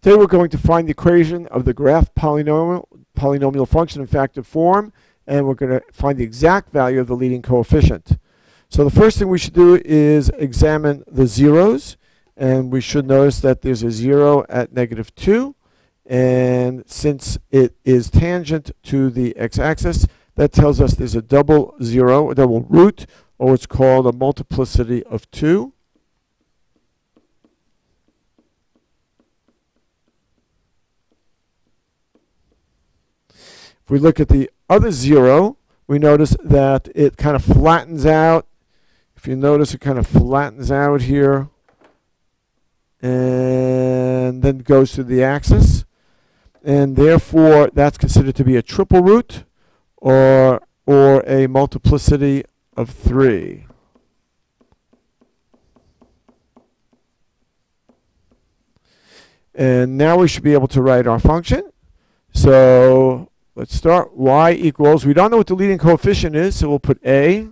Today we're going to find the equation of the graph polynomial function in factored form, and we're going to find the exact value of the leading coefficient. So the first thing we should do is examine the zeros, and we should notice that there's a 0 at -2, and since it is tangent to the x-axis, that tells us there's a double zero, a double root, or what's called a multiplicity of 2. If we look at the other 0, we notice that it kind of flattens out. If you notice, it kind of flattens out here and then goes to the axis. And therefore, that's considered to be a triple root or a multiplicity of 3. And now we should be able to write our function. So let's start. Y equals, we don't know what the leading coefficient is, so we'll put A.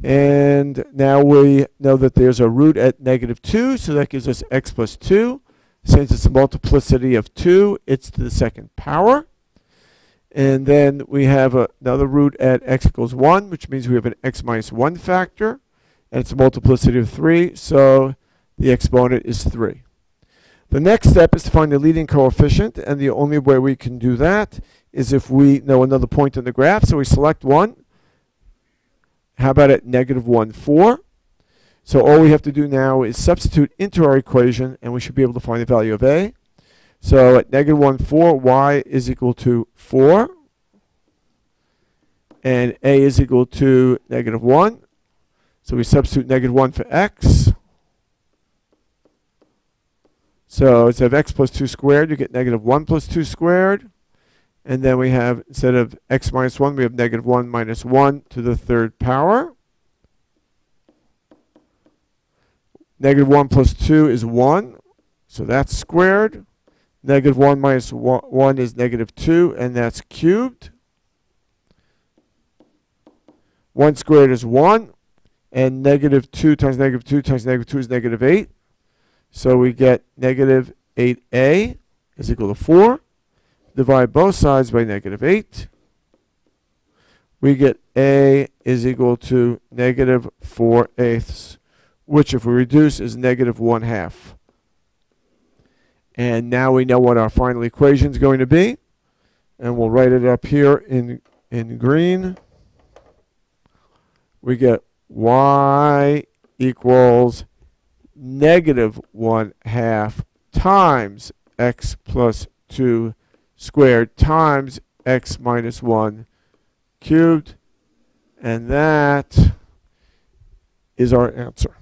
And now we know that there's a root at -2, so that gives us x plus 2. Since it's a multiplicity of 2, it's to the second power. And then we have another root at x equals 1, which means we have an x minus 1 factor. And it's a multiplicity of 3, so the exponent is 3. The next step is to find the leading coefficient, and the only way we can do that is if we know another point on the graph. So we select 1. How about at -1, 4? So all we have to do now is substitute into our equation, and we should be able to find the value of A. So at -1, 4, y is equal to 4. And A is equal to -1. So we substitute -1 for x. So instead of x plus 2 squared, you get -1 plus 2 squared. And then we have, instead of x minus 1, we have -1 minus 1 to the third power. -1 plus 2 is 1, so that's squared. -1 minus 1 is -2, and that's cubed. 1 squared is 1, and -2 times -2 times -2 is -8. So we get -8a is equal to 4. Divide both sides by -8. We get a is equal to -4/8, which if we reduce is -1/2. And now we know what our final equation is going to be. And we'll write it up here in green. We get y equals -1/2 times x plus 2 squared times x minus 1 cubed. And that is our answer.